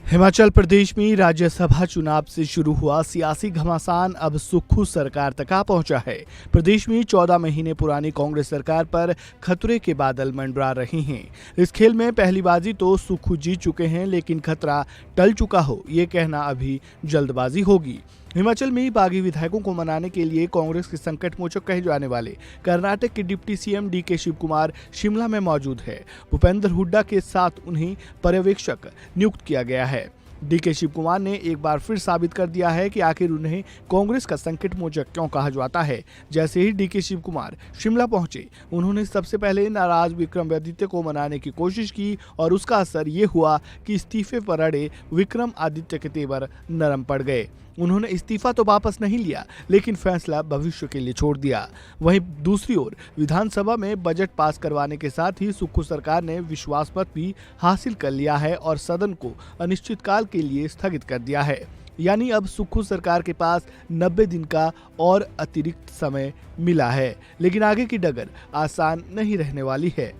हिमाचल प्रदेश में राज्यसभा चुनाव से शुरू हुआ सियासी घमासान अब सुक्खू सरकार तक आ पहुंचा है। प्रदेश में 14 महीने पुरानी कांग्रेस सरकार पर खतरे के बादल मंडरा रहे हैं। इस खेल में पहली बाजी तो सुक्खू जीत चुके हैं, लेकिन खतरा टल चुका हो ये कहना अभी जल्दबाजी होगी। हिमाचल में बागी विधायकों को मनाने के लिए कांग्रेस के संकट मोचक कहे जाने वाले कर्नाटक के deputy CM DK Shivakumar Shimla में मौजूद है। भूपेंद्र हुड्डा के साथ उन्हें पर्यवेक्षक नियुक्त किया गया है। डीके शिव कुमार ने एक बार फिर साबित कर दिया है कि आखिर उन्हें कांग्रेस का संकट मोचक क्यों कहा जाता है। जैसे ही डीके शिव कुमार शिमला पहुंचे, उन्होंने सबसे पहले नाराज विक्रमादित्य को मनाने की कोशिश की और उसका असर ये हुआ कि इस्तीफे पर अड़े विक्रमादित्य के तेवर नरम पड़ गए। उन्होंने इस्तीफा तो वापस नहीं लिया, लेकिन फैसला भविष्य के लिए छोड़ दिया। वहीं दूसरी ओर विधानसभा में बजट पास करवाने के साथ ही सुक्खू सरकार ने विश्वास मत भी हासिल कर लिया है और सदन को अनिश्चितकाल के लिए स्थगित कर दिया है। यानी अब सुक्खू सरकार के पास 90 दिन का और अतिरिक्त समय मिला है, लेकिन आगे की डगर आसान नहीं रहने वाली है।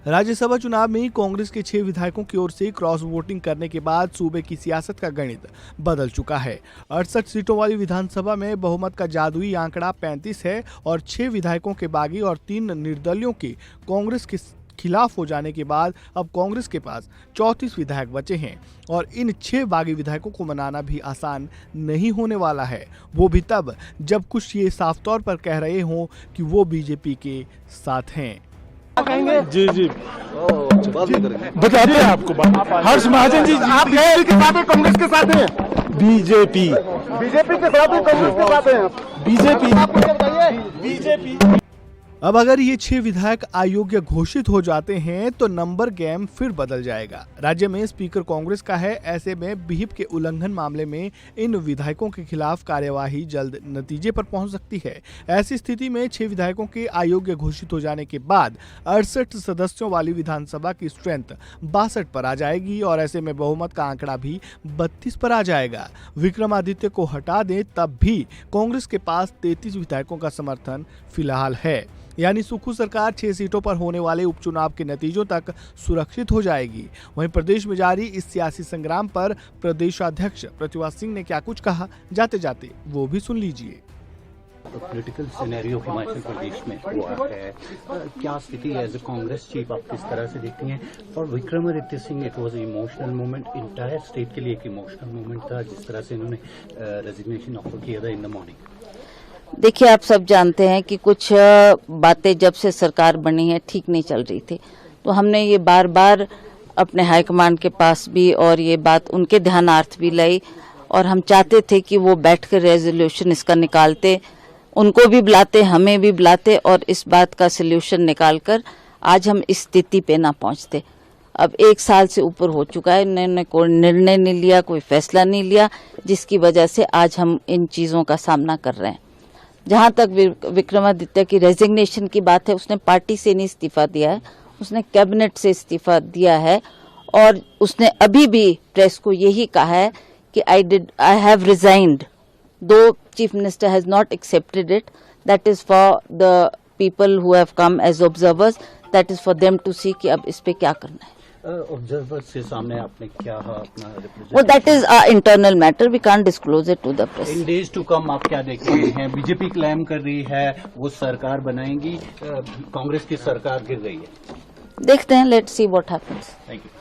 राज्यसभा चुनाव में कांग्रेस के 6 विधायकों की ओर से क्रॉस वोटिंग करने के बाद सूबे की सियासत का गणित बदल चुका है। 68 सीटों वाली विधानसभा में बहुमत का जादुई आंकड़ा 35 है और 6 विधायकों के बागी और 3 निर्दलियों के कांग्रेस के खिलाफ हो जाने के बाद अब कांग्रेस के पास 34 विधायक बचे हैं और इन 6 बागी विधायकों को मनाना भी आसान नहीं होने वाला है, वो भी तब जब कुछ ये साफ तौर पर कह रहे हों कि वो बीजेपी के साथ हैं। जी बताते हैं आपको बात। हर्ष महाजन जी, आप बीजेपी के साथ हैं, कांग्रेस के साथ हैं? बीजेपी के साथ है, कांग्रेस के साथ हैं? बीजेपी। अब अगर ये 6 विधायक अयोग्य घोषित हो जाते हैं तो नंबर गेम फिर बदल जाएगा। राज्य में स्पीकर कांग्रेस का है, ऐसे में व्हिप के उल्लंघन मामले में इन विधायकों के खिलाफ कार्यवाही जल्द नतीजे पर पहुंच सकती है। ऐसी स्थिति में 6 विधायकों के अयोग्य घोषित हो जाने के बाद 68 सदस्यों वाली विधानसभा की स्ट्रेंथ 62 पर आ जाएगी और ऐसे में बहुमत का आंकड़ा भी 32 पर आ जाएगा। विक्रमादित्य को हटा दें तब भी कांग्रेस के पास 33 विधायकों का समर्थन फिलहाल है। यानी सुक्खू सरकार 6 सीटों पर होने वाले उपचुनाव के नतीजों तक सुरक्षित हो जाएगी। वहीं प्रदेश में जारी इस सियासी संग्राम पर प्रदेशाध्यक्ष प्रतिभा सिंह ने क्या कुछ कहा, जाते जाते वो भी सुन लीजिए। पॉलिटिकल सिनेरियो हिमाचल प्रदेश में हुआ है, क्या स्थिति एज ए कांग्रेस चीफ आप किस तरह से देखती हैं? For Vikramaditya Singh it was emotional moment, entire state के लिए एक इमोशनल मोमेंट था जिस तरह से इन्होंने रेजिग्नेशन ऑफर किया था इन द मॉर्निंग। देखिए, आप सब जानते हैं कि कुछ बातें जब से सरकार बनी है ठीक नहीं चल रही थी, तो हमने ये बार बार अपने हाईकमान के पास भी और ये बात उनके ध्यानार्थ भी लाई और हम चाहते थे कि वो बैठकर रेजोल्यूशन इसका निकालते, उनको भी बुलाते, हमें भी बुलाते और इस बात का सोल्यूशन निकालकर आज हम इस स्थिति पे ना पहुंचते। अब 1 साल से ऊपर हो चुका है, इन्होंने कोई निर्णय नहीं लिया, कोई फैसला नहीं लिया, जिसकी वजह से आज हम इन चीजों का सामना कर रहे हैं। जहां तक विक्रमादित्य की रेजिग्नेशन की बात है, उसने पार्टी से नहीं इस्तीफा दिया है, उसने कैबिनेट से इस्तीफा दिया है और उसने अभी भी प्रेस को यही कहा है कि I have resigned, though chief minister has not accepted it, that is for the people who have come as observers, that is for them to see कि अब इस पे क्या करना है। ऑब्जर्वर से सामने आपने क्या अपना रिप्रेजेंट? वो that is internal matter, we can't disclose it to the press. In days to come आप क्या देख रहे हैं? बीजेपी क्लेम कर रही है वो सरकार बनाएंगी, कांग्रेस की सरकार गिर गई है। देखते हैं, let's see what happens. Thank you.